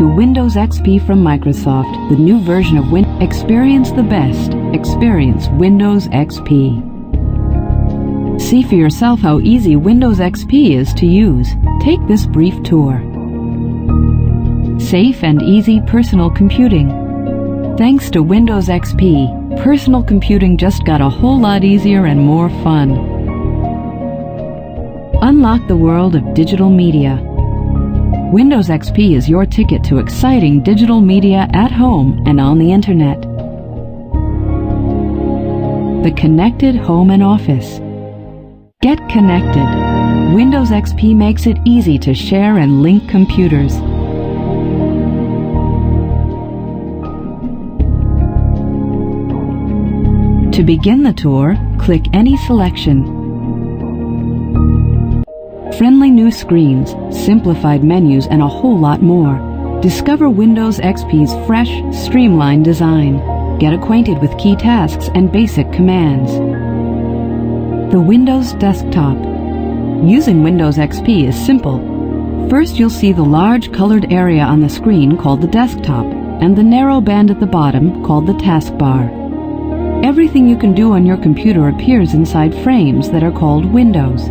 to Windows XP from Microsoft, the new version of Windows. Experience the best. Experience Windows XP. See for yourself how easy Windows XP is to use. Take this brief tour. Safe and easy personal computing. Thanks to Windows XP, personal computing just got a whole lot easier and more fun. Unlock the world of digital media. Windows XP is your ticket to exciting digital media at home and on the internet. The connected home and office. Get connected. Windows XP makes it easy to share and link computers. To begin the tour, click any selection. Friendly new screens, simplified menus, and a whole lot more. Discover Windows XP's fresh, streamlined design. Get acquainted with key tasks and basic commands. The Windows desktop. Using Windows XP is simple. First, you'll see the large colored area on the screen called the desktop, and the narrow band at the bottom called the taskbar. Everything you can do on your computer appears inside frames that are called windows.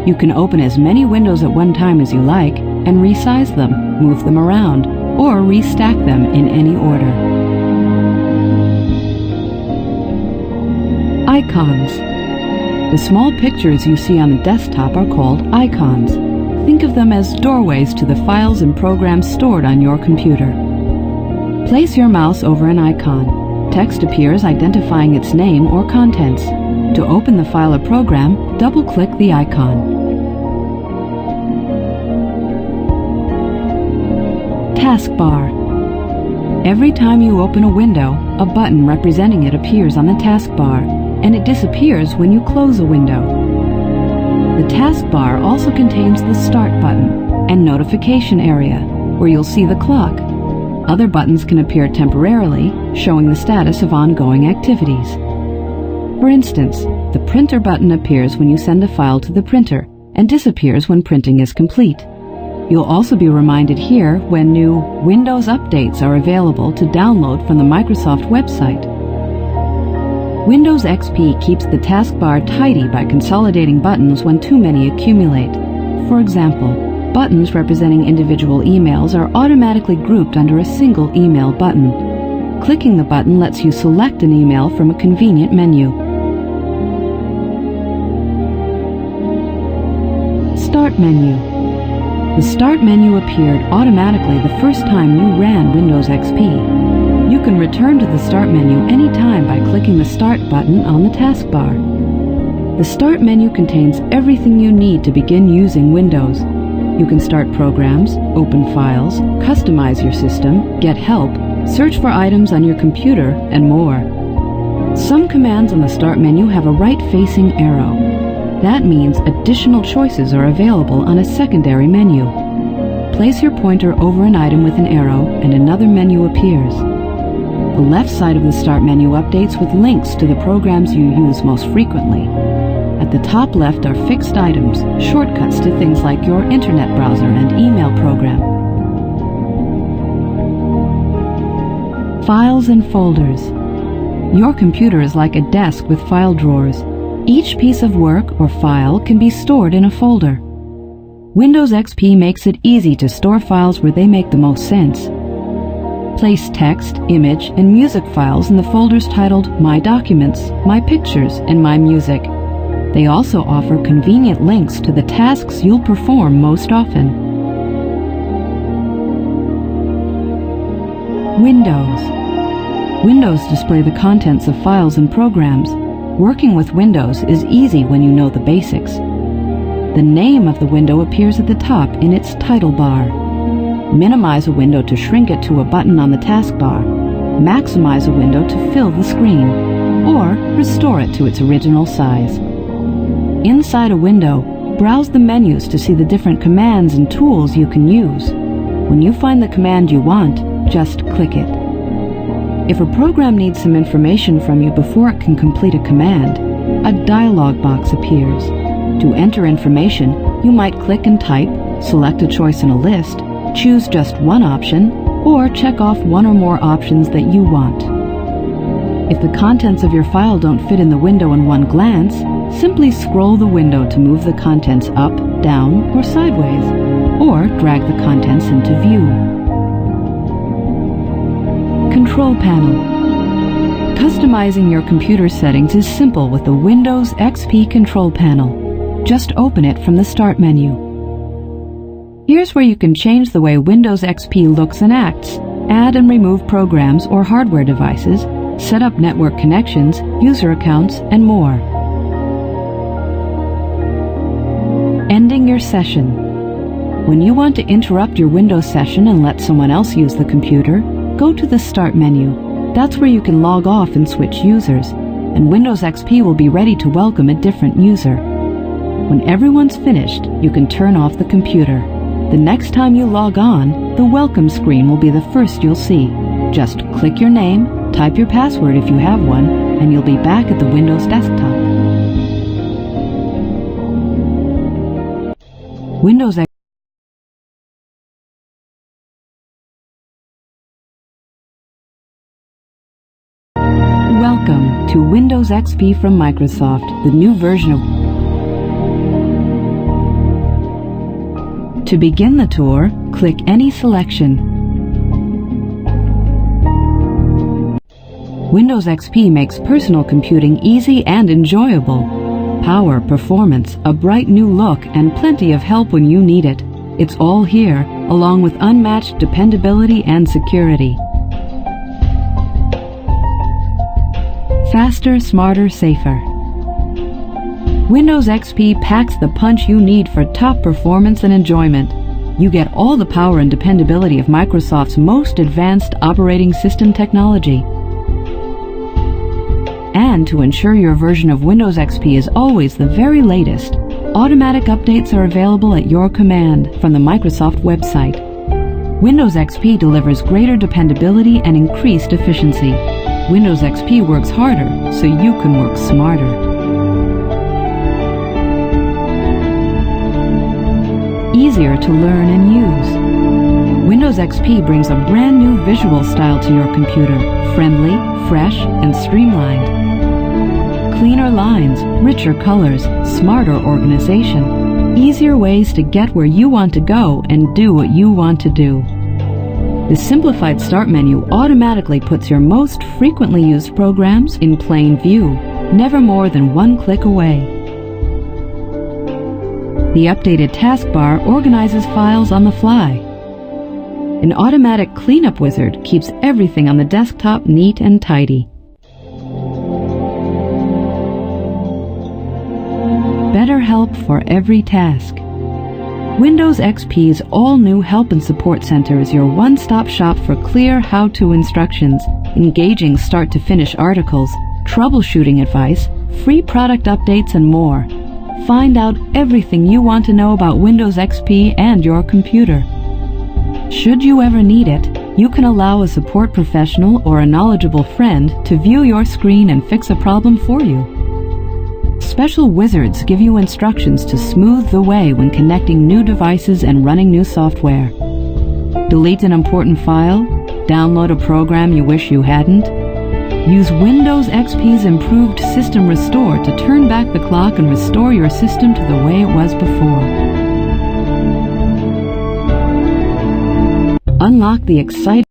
You can open as many windows at one time as you like and resize them, move them around, or restack them in any order. Icons. The small pictures you see on the desktop are called icons. Think of them as doorways to the files and programs stored on your computer. Place your mouse over an icon. Text appears identifying its name or contents. To open the file or program, double-click the icon. Taskbar. Every time you open a window, a button representing it appears on the taskbar, and it disappears when you close a window. The taskbar also contains the Start button and Notification area, where you'll see the clock. Other buttons can appear temporarily, showing the status of ongoing activities. For instance, the Printer button appears when you send a file to the printer and disappears when printing is complete. You'll also be reminded here when new Windows updates are available to download from the Microsoft website. Windows XP keeps the taskbar tidy by consolidating buttons when too many accumulate. For example, buttons representing individual emails are automatically grouped under a single email button. Clicking the button lets you select an email from a convenient menu. Start menu. The Start menu appeared automatically the first time you ran Windows XP. You can return to the Start menu anytime by clicking the Start button on the taskbar. The Start menu contains everything you need to begin using Windows. You can start programs, open files, customize your system, get help, search for items on your computer, and more. Some commands on the Start menu have a right-facing arrow. That means additional choices are available on a secondary menu. Place your pointer over an item with an arrow and another menu appears. The left side of the Start menu updates with links to the programs you use most frequently. At the top left are fixed items, shortcuts to things like your internet browser and email program. Files and folders. Your computer is like a desk with file drawers. Each piece of work or file can be stored in a folder. Windows XP makes it easy to store files where they make the most sense. Place text, image, and music files in the folders titled My Documents, My Pictures, and My Music. They also offer convenient links to the tasks you'll perform most often. Windows. Windows display the contents of files and programs. Working with Windows is easy when you know the basics. The name of the window appears at the top in its title bar. Minimize a window to shrink it to a button on the taskbar. Maximize a window to fill the screen, or restore it to its original size. Inside a window, browse the menus to see the different commands and tools you can use. When you find the command you want, just click it. If a program needs some information from you before it can complete a command, a dialog box appears. To enter information, you might click and type, select a choice in a list, choose just one option, or check off one or more options that you want. If the contents of your file don't fit in the window in one glance, simply scroll the window to move the contents up, down, or sideways, or drag the contents into view. Control panel. Customizing your computer settings is simple with the Windows XP control panel. Just open it from the Start menu. Here's where you can change the way Windows XP looks and acts, add and remove programs or hardware devices, set up network connections, user accounts, and more. Ending your session. When you want to interrupt your Windows session and let someone else use the computer, go to the Start menu. That's where you can log off and switch users, and Windows XP will be ready to welcome a different user. When everyone's finished, you can turn off the computer. The next time you log on, the welcome screen will be the first you'll see. Just click your name, type your password if you have one, and you'll be back at the Windows desktop. Windows XP. Welcome to Windows XP from Microsoft, the new version of... To begin the tour, click any selection. Windows XP makes personal computing easy and enjoyable. Power, performance, a bright new look, and plenty of help when you need it. It's all here, along with unmatched dependability and security. Faster, smarter, safer. Windows XP packs the punch you need for top performance and enjoyment. You get all the power and dependability of Microsoft's most advanced operating system technology. And to ensure your version of Windows XP is always the very latest, automatic updates are available at your command from the Microsoft website. Windows XP delivers greater dependability and increased efficiency. Windows XP works harder, so you can work smarter. Easier to learn and use. Windows XP brings a brand new visual style to your computer, friendly, fresh, and streamlined. Cleaner lines, richer colors, smarter organization, easier ways to get where you want to go and do what you want to do. The simplified Start menu automatically puts your most frequently used programs in plain view, never more than one click away. The updated taskbar organizes files on the fly. An automatic cleanup wizard keeps everything on the desktop neat and tidy. Better help for every task. Windows XP's all-new Help and Support Center is your one-stop shop for clear how-to instructions, engaging start-to-finish articles, troubleshooting advice, free product updates, and more. Find out everything you want to know about Windows XP and your computer. Should you ever need it, you can allow a support professional or a knowledgeable friend to view your screen and fix a problem for you. Special wizards give you instructions to smooth the way when connecting new devices and running new software. Delete an important file? Download a program you wish you hadn't? Use Windows XP's improved System Restore to turn back the clock and restore your system to the way it was before. Unlock the exciting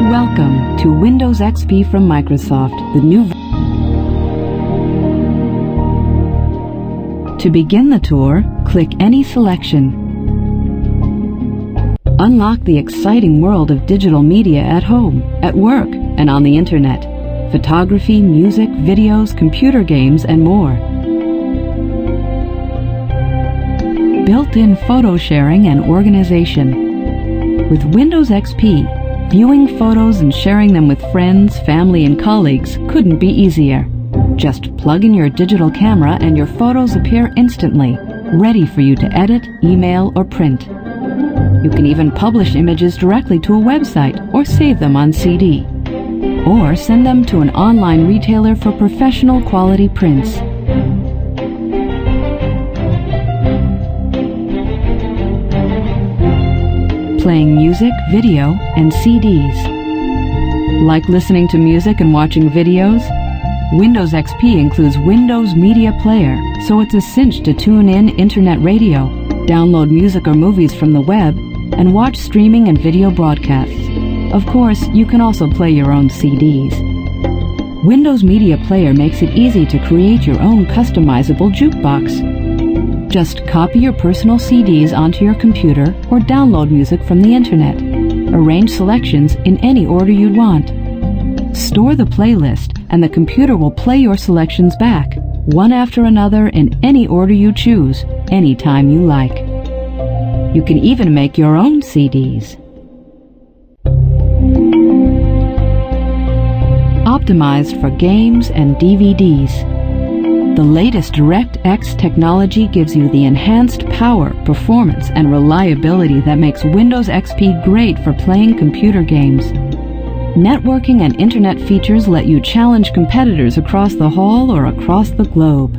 Welcome to Windows XP from Microsoft, the new... To begin the tour, click any selection. Unlock the exciting world of digital media at home, at work, and on the internet. Photography, music, videos, computer games, and more. Built-in photo sharing and organization. With Windows XP, viewing photos and sharing them with friends, family, and colleagues couldn't be easier. Just plug in your digital camera and your photos appear instantly, ready for you to edit, email, or print. You can even publish images directly to a website or save them on CD. or send them to an online retailer for professional quality prints. Playing music, video, and CDs. Like listening to music and watching videos? Windows XP includes Windows Media Player, so it's a cinch to tune in internet radio, download music or movies from the web, and watch streaming and video broadcasts. Of course, you can also play your own CDs. Windows Media Player makes it easy to create your own customizable jukebox. Just copy your personal CDs onto your computer or download music from the internet. Arrange selections in any order you'd want. Store the playlist and the computer will play your selections back, one after another in any order you choose, anytime you like. You can even make your own CDs. Optimized for games and DVDs. The latest DirectX technology gives you the enhanced power, performance, and reliability that makes Windows XP great for playing computer games. Networking and internet features let you challenge competitors across the hall or across the globe.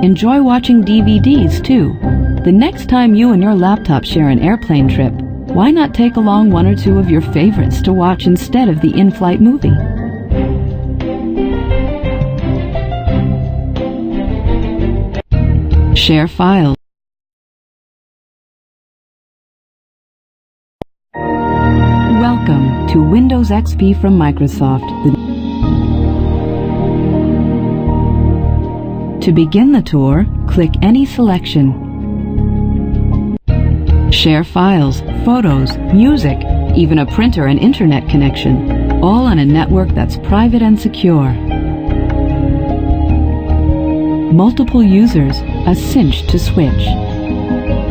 Enjoy watching DVDs too. The next time you and your laptop share an airplane trip, why not take along one or two of your favorites to watch instead of the in-flight movie? Share files. Welcome to Windows XP from Microsoft. To begin the tour, click any selection. Share files, photos, music, even a printer and internet connection, all on a network that's private and secure. Multiple users, a cinch to switch.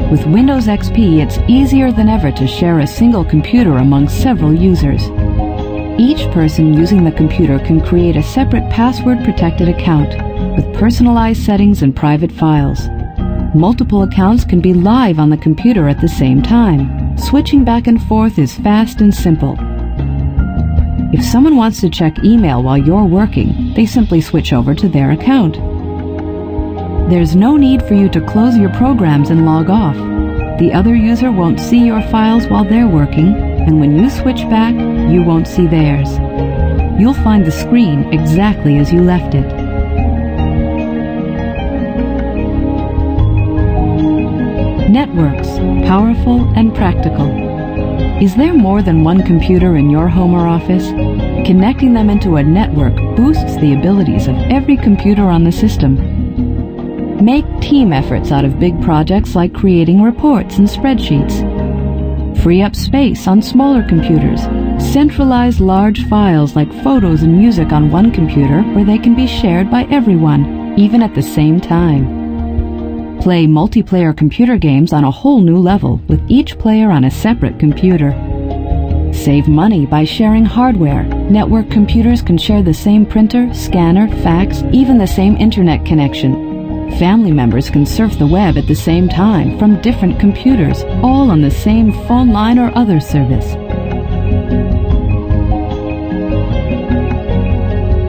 With Windows XP, it's easier than ever to share a single computer among several users. Each person using the computer can create a separate password-protected account with personalized settings and private files. Multiple accounts can be live on the computer at the same time. Switching back and forth is fast and simple. If someone wants to check email while you're working, they simply switch over to their account. There's no need for you to close your programs and log off. The other user won't see your files while they're working, and when you switch back, you won't see theirs. You'll find the screen exactly as you left it. Networks, powerful and practical. Is there more than one computer in your home or office? Connecting them into a network boosts the abilities of every computer on the system. Make team efforts out of big projects like creating reports and spreadsheets. Free up space on smaller computers. Centralize large files like photos and music on one computer where they can be shared by everyone, even at the same time. Play multiplayer computer games on a whole new level with each player on a separate computer. Save money by sharing hardware. Network computers can share the same printer, scanner, fax, even the same internet connection. Family members can surf the web at the same time from different computers, all on the same phone line or other service.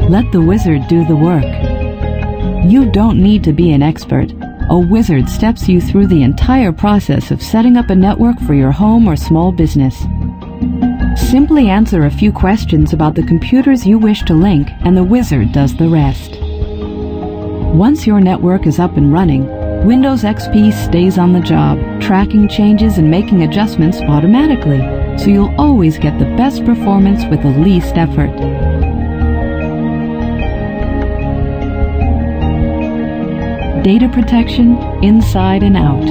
Let the wizard do the work. You don't need to be an expert. A wizard steps you through the entire process of setting up a network for your home or small business. Simply answer a few questions about the computers you wish to link, and the wizard does the rest. Once your network is up and running, Windows XP stays on the job, tracking changes and making adjustments automatically, so you'll always get the best performance with the least effort. Data protection, inside and out.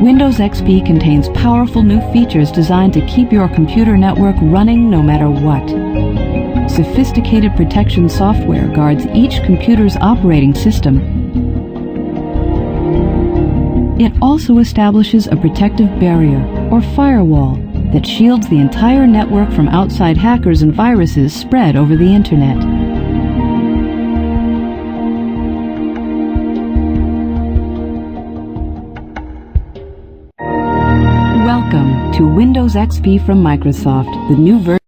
Windows XP contains powerful new features designed to keep your computer network running no matter what. Sophisticated protection software guards each computer's operating system. It also establishes a protective barrier, or firewall, that shields the entire network from outside hackers and viruses spread over the internet. Welcome to Windows XP from Microsoft, the new version.